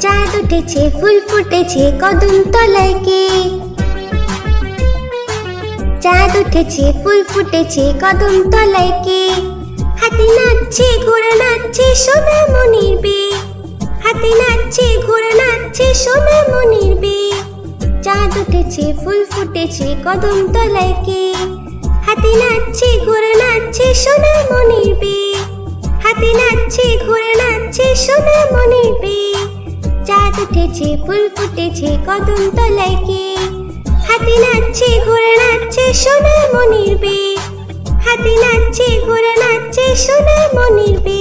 চাঁদ উঠেছে ফুল ফুটেছে কদম তলায় কে? চাঁদ উঠেছে ফুল ফুটেছে কদম তলায় কে? হাতি নাচছে ঘোড়া নাচছে সোনা মনির বে। হাতি নাচছে ঘোড়া নাচছে সোনা মনির বে। চাঁদ উঠেছে ফুল ফুটেছে কদম তলায় কে? হাতি নাচছে ঘোড়া নাচছে সোনা মনির বে। হাতি নাচছে ঘোড়া নাচছে সোনা মনির বে। চাঁদ উঠেছে ফুল ফুটেছে কদম তলায় কে? হাতি নাচছে ঘোড়া নাচছে সোনা মনির বে। হাতি নাচছে ঘোড়া নাচছে সোনা মনির বে।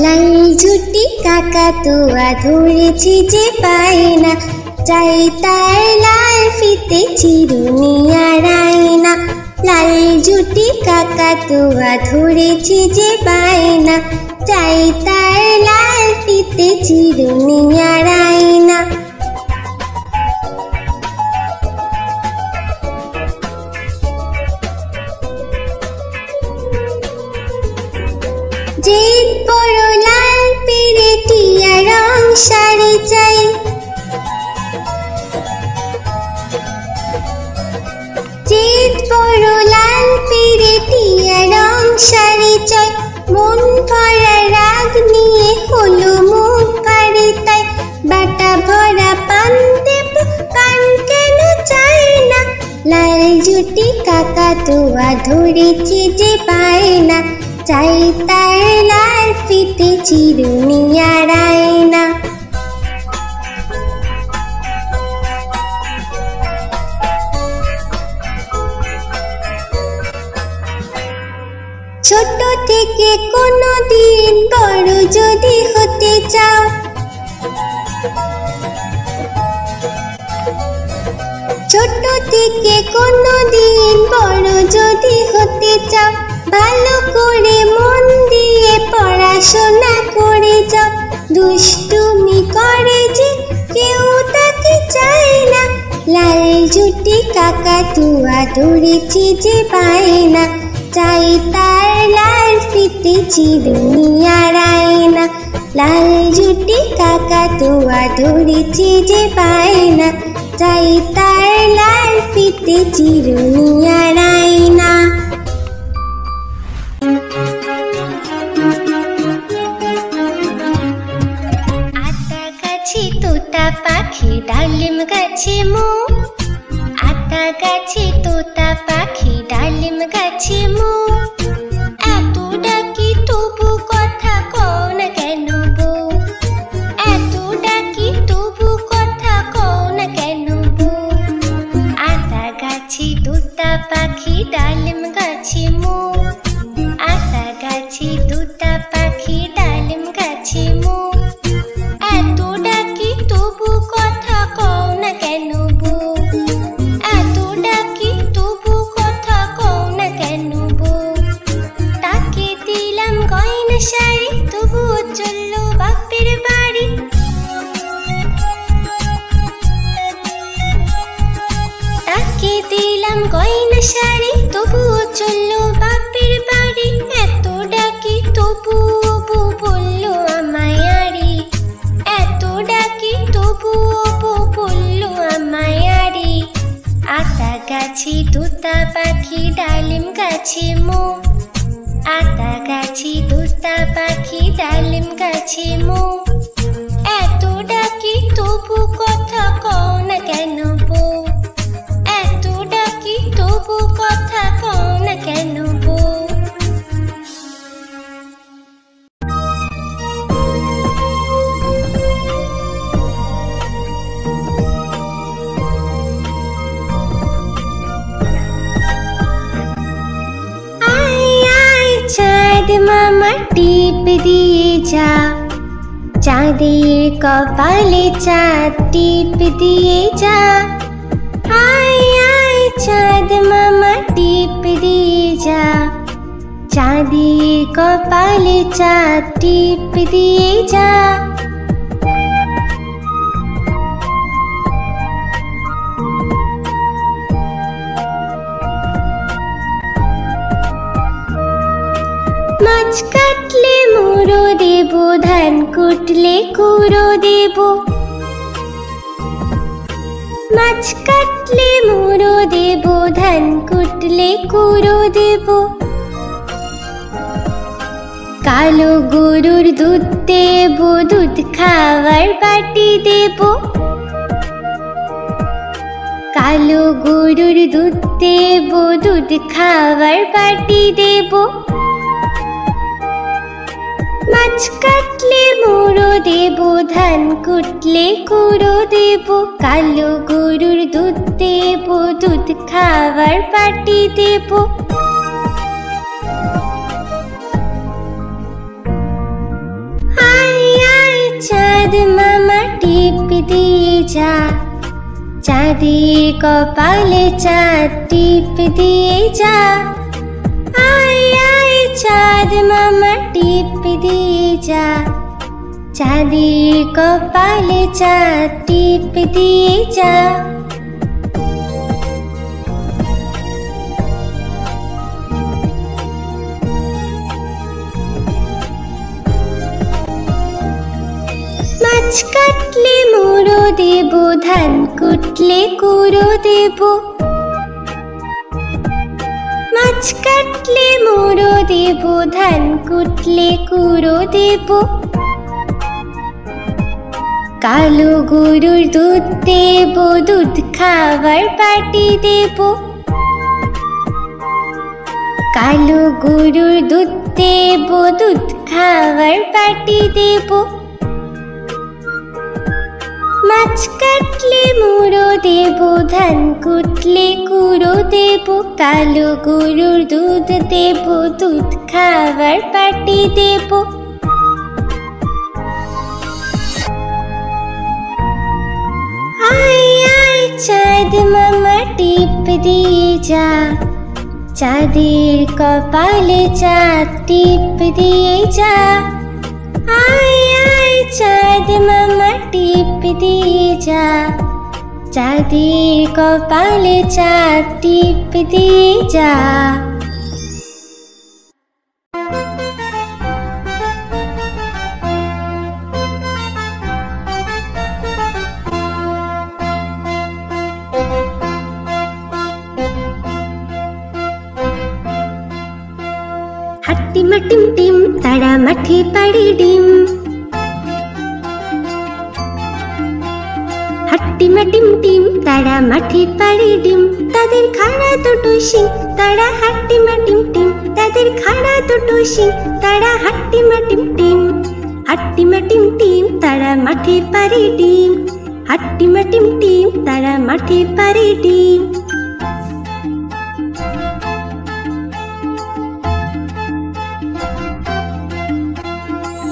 লাল ঝুটি কাকাতুয়া ধরেছি যে পায় না, চাই তার লাল ফিতে চিরুনি আর আয়না। লাল ঝুটি কাকাতুয়া ধরেছি যে পায় না, চাই তার লাল ফিতে চিরুনি আর আয়না। যে বড় লাল পেরেটিয়া রং শাড়ি চাই। যে বড় লাল পেরেটিয়া রং শাড়ি চাই। মন ভরা রাগ নিয়ে হলো মুখ ভারী তাই। বাটা ভরা পান দেব পান কেন চাই না। লাল ঝুটি কাকাতুয়া ধরেছি যে পায় না, চাই তার লাল ফিতে চিরুনি আর আয়না। ছোট থেকে কোনো দিন বড় যদি হতে চাও, ছোট থেকে কোনো দিন বড় যদি হতে চাও, ভালো করে মন দিয়ে পড়াশোনা করে যাও। দুষ্টুমি করে যে কেউ তাকে চায় না। লাল ঝুটি কাকাতুয়া ধরেছি যে পায় না, চাই তার লাল ফিতে চিরুনি আর আয়না। লাল ঝুটি কাকাতুয়া ধরেছি যে পায় না, চাই তার লাল ফিতে চিরুনি আর আয়না। আতা গাছে তোতা পাখি ডালিম গাছে মো। আতা গাছে তোতা পাখি ডালিম গাছে মো। এত ডাকি তবু কথা কও না কেন বউ। এত ডাকি তবু কথা কও না কেন বউ। আতা গাছে তোতা পাখি ডালিম গাছে মো। আতা গাছে তোতা পাখি ডালিম গাছে মো। এত ডাকি তবু কথা কও না কেন বউ। এত ডাকি তবু কথা কও না কেন বউ। তাকে দিলাম গয়না শাড়ি তবুও চললো বাপের বাড়ি। তাকে দিলাম গয়না শাড়ি তবুও চললো বাপের বাড়ি। এত ডাকি তবুও বউ বললো আমায় আড়ি। এত ডাকি তবুও বউ বললো আমায় আড়ি। আতা গাছে তোতা পাখি ডালিম গাছে মো। আতা গাছে তোতা পাখি ডালিম গাছে মো। এত ডাকি তবু কথা কও না কেন বউ। এত ডাকি তবু কথা কও না কেন বউ। চাঁদ মামা টিপ দিয়ে যা। চাঁদের কপালে চাঁদ টিপ দিয়ে যা। আয় আয় চাঁদ মামা টিপ দিয়ে যা। চাঁদের কপালে চাঁদ টিপ দিয়ে যা। মাছ কাটলে মুড়ো দেব, ধান কুটলে কুড়ো দেব। মাছ কাটলে মুড়ো দেব, ধান কুটলে কুড়ো দেব। কালো গরুর দুধ দেব, দুধ খাওয়ার বাটি দেব। কালো গরুর দুধ দেব, দুধ খাওয়ার বাটি দেব। মাছ কাটলে মুড়ো দেব, ধান কুটলে কুড়ো দেব। কালো গরুর দুধ দেব, দুধ খাওয়ার বাটি দেব। আয় আয় চাঁদ মামা টিপ দিয়ে যা। চাঁদের কপালে চাঁদ টিপ দিয়ে যা। আয় আয় চাঁদ মামা টিপ দিয়ে যা। চাঁদের কপালে চাঁদ টিপ দিয়ে যা। মাছ কাটলে মুড়ো দেব, ধান কুটলে কুড়ো দেব। মাছ কাটলে মুড়ো দেব, ধান কুটলে কুড়ো দেব। কালো গরুর দুধ দেব, দুধ খাওয়ার বাটি দেব। কালো গরুর দুধ দেব, দুধ খাওয়ার বাটি দেব। মাছ কাটলে মুড়ো দেব, ধান কুটলে কুড়ো দেব। কালো গরুর দুধ দেব, দুধ খাওয়ার বাটি দেব। আয় আয় চাঁদ মামা টিপ দিয়ে যা। চাঁদের কপালে চাঁদ টিপ দিয়ে যা। আয় আয় চাঁদ মামা টিপ দিয়ে যা। চাঁদের কপালে চাঁদ টিপ দিয়ে যা। হাট্টিমা টিম টিম তারা মাঠে পাড়ে ডিম। হাট্টিমা টিম টিম তারা মাঠে পাড়ে ডিম। তাদের খাড়া দুটো শিং, তারা হাট্টিমা টিম টিম। তাদের খাড়া দুটো শিং, তারা হাট্টিমা টিম টিম। হাট্টিমা টিম টিম তারা মাঠে পাড়ে ডিম। হাট্টিমা টিম টিম তারা মাঠে পাড়ে ডিম।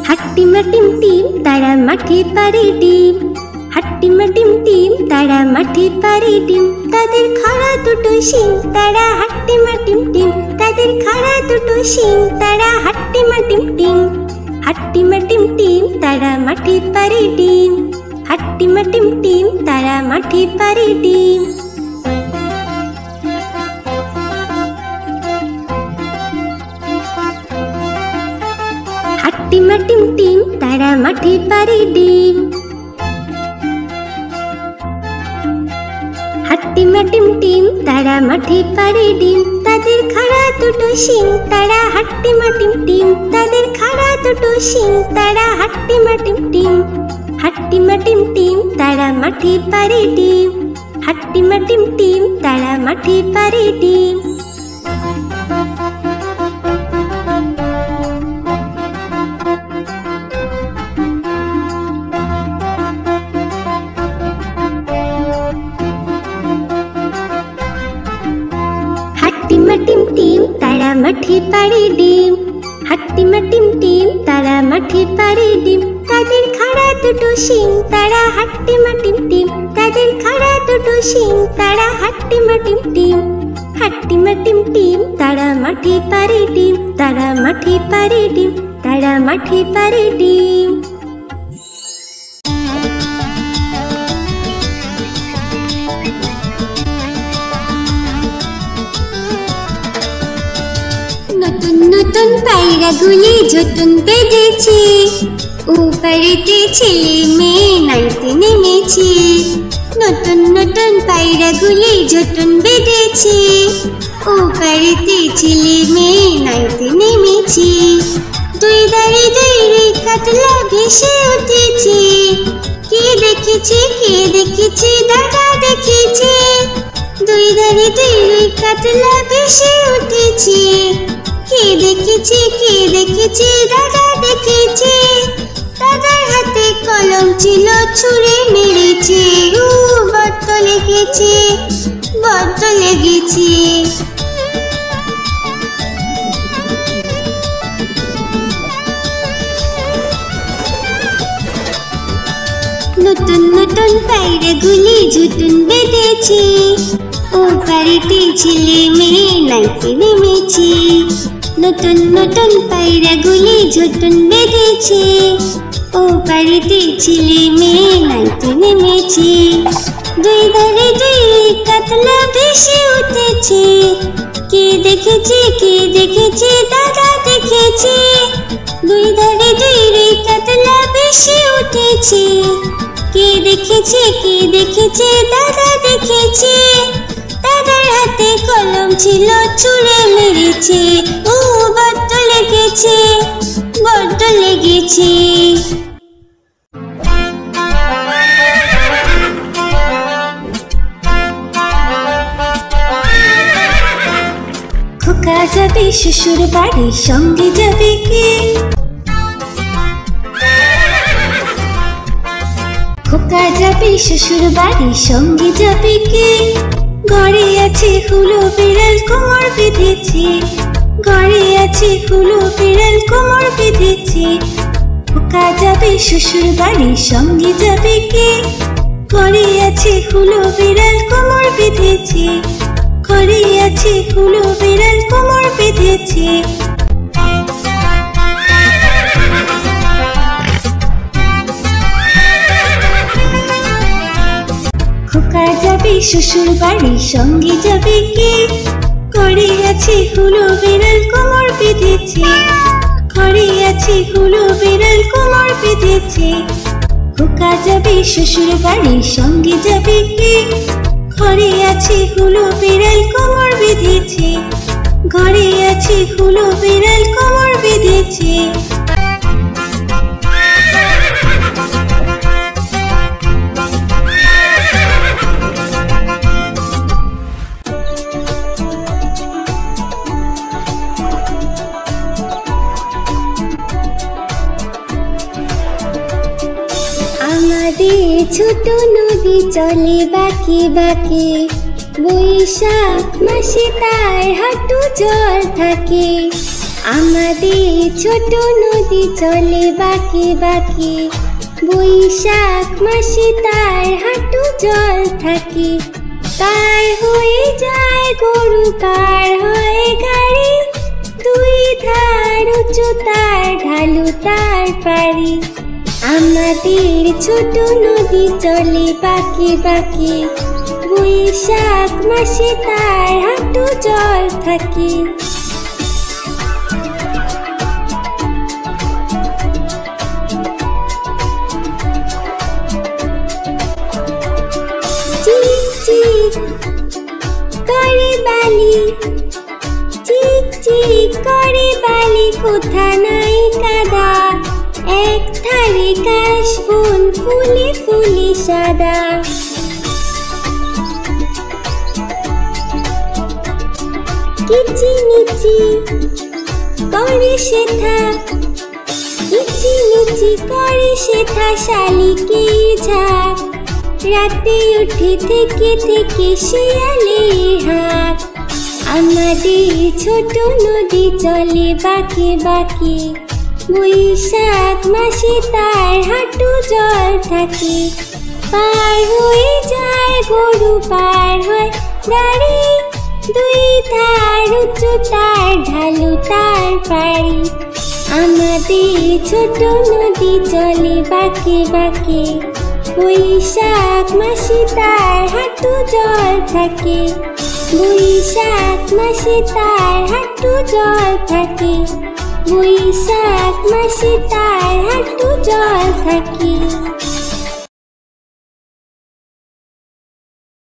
হাট্টিমা টিম টিম তারা মাঠে পাড়ে ডিম। হাট্টিমা টিম টিম তারা মাঠে পাড়ে ডিম। তাদের খাড়া দুটো শিং, তারা হাট্টিমা টিম টিম। তাদের খাড়া দুটো শিং, তারা হাট্টিমা টিম টিম। হাট্টিমা টিম টিম তারা মাঠে পাড়ে ডিম। হাট্টিমা টিম টিম তারা মাঠে পাড়ে ডিম। হাট্টিমা টিম টিম তারা মাঠে পাড়ে ডিম। হাট্টিমা টিম টিম তারা মাঠে পাড়ে ডিম। তাদের খাড়া দুটো শিং, তারা হাট্টিমা টিম টিম। তাদের খাড়া দুটো শিং, তারা হাট্টিমা টিম টিম। হাট্টিমা টিম টিম তারা মাঠে পাড়ে ডিম। হাট্টিমা টিম টিম তারা মাঠে পাড়ে ডিম। হাট্টিমা টিম টিম তারা মাঠে পাড়ে ডিম। হাট্টিমা টিম টিম তারা মাঠে পাড়ে ডিম। তাদের খাড়া দুটো শিং, তারা হাট্টিমা টিম টিম। তাদের খাড়া দুটো শিং, তারা হাট্টিমা টিম টিম। হাট্টিমা টিম টিম তারা মাঠে পারে ডিম, তারা মাঠে পারে ডিম, তারা মাঠে পারে ডিম। নতুন নতুন পায়রাগুলি ঝুটুন বেঁধেছে, ওপারেতে ছেলে মেয়ে নাইতে নেমেছে। নতুন নতুন পায়রাগুলি ঝুটুন বেঁধেছে, ওপারেতে ছেলে মেয়ে নাইতে নেমেছে। দুই ধারে দুই রুই কাতলা ভেসে উঠেছে, কে দেখেছে কে দেখেছে দাদা দেখেছে। দুই ধারে দুই রুই কাতলা ভেসে উঠেছে, কে দেখেছে কে দেখেছে দাদা দেখেছে। দাদার হাতে কলম ছিল ছুঁড়ে মেরেছে, বড্ড লেগেছে বড্ড লেগেছে। নতুন নতুন পায়রাগুলি ঝুটুন বেঁধেছে, ওপারেতে ছেলে মেয়ে নাইতে নেমেছে। নতুন নতুন পায়রাগুলি ঝুটুন বেঁধেছে, ওপারেতে ছেলে মেয়ে নাইতে নেমেছে। দুই ধারে দুই কাতলা ভেসে উঠেছে, কে দেখেছে কে দেখেছে দাদা দেখেছে। দুই ধারে দুই কাতলা ভেসে উঠেছে, কে দেখেছে কে দেখেছে দাদা দেখেছে। দাদার হাতে কলম ছিল ছুঁড়ে মেরেছে, বড্ড লেগেছে বড্ড লেগেছে। খোকা যাবে শ্বশুর বাড়ি, সঙ্গে যাবে কে? খোকা যাবে শ্বশুর বাড়ি, সঙ্গে যাবে কে? ঘরে আছে হুলো বিড়াল কোমর বেঁধেছে, ঘরে আছে হুলো বিড়াল কোমর বেঁধেছে। খোকা যাবে শ্বশুর বাড়ি, সঙ্গে যাবে কে? ঘরে আছে হুলো বিড়াল কোমর বেঁধেছে, ঘরে আছে হুলো বিড়াল কোমর বেঁধেছে। খোকা যাবে শ্বশুর বাড়ি, সঙ্গে যাবে কে? ঘরে আছে হুলো বিড়াল কোমর বেঁধেছে, ঘরে আছে হুলো বিড়াল কোমর বেঁধেছে। খোকা যাবে শ্বশুর বাড়ি, সঙ্গে যাবে কে? ঘরে আছে হুলো বিড়াল কোমর বেঁধেছে, ঘরে আছে হুলো বিড়াল কোমর বেঁধেছে। আমাদের ছোট নদী চলে বাঁকে বাঁকে, বৈশাখ মাসে তার হাঁটু জল থাকে। আমাদের ছোট নদী চলে বাঁকে বাঁকে, বৈশাখ মাসে তার হাঁটু জল থাকে। পার হয়ে যায় গরু, পার হয় গাড়ি, দুই ধার উঁচু তার ঢালু তার পারি। আমাদের ছোট নদী চলে বাঁকে বাঁকে, বৈশাখ মাসে তার হাঁটু জল থাকে। চিক চিক করে বালি, চিক চিক করে বালি, কোথা নাই কাদা। এক ধারে কাশবন ফুলে ফুলে সাদা। কিচিমিচি করে শেঠা, কিচিমিচি করে শেঠা শালিকে ঝাঁক। রাতে উঠে থেকে থেকে শিয়ালে হাঁক। আমাদের ছোট নদী চলে বাঁকে বাঁকে, বৈশাখ মাসে তার হাঁটু জল থাকে। পার হয়ে যায় গরু, পার হয় গাড়ি, দুই ধার উঁচু তার ঢালু তার পাড়ি আমাদের ছোট নদী চলে বাঁকে বাঁকে বৈশাখ মাসে তার হাঁটু জল থাকে বৈশাখ মাসে তার হাঁটু জল থাকে বৈশাখ মাসে তার হাঁটু জল থাকে।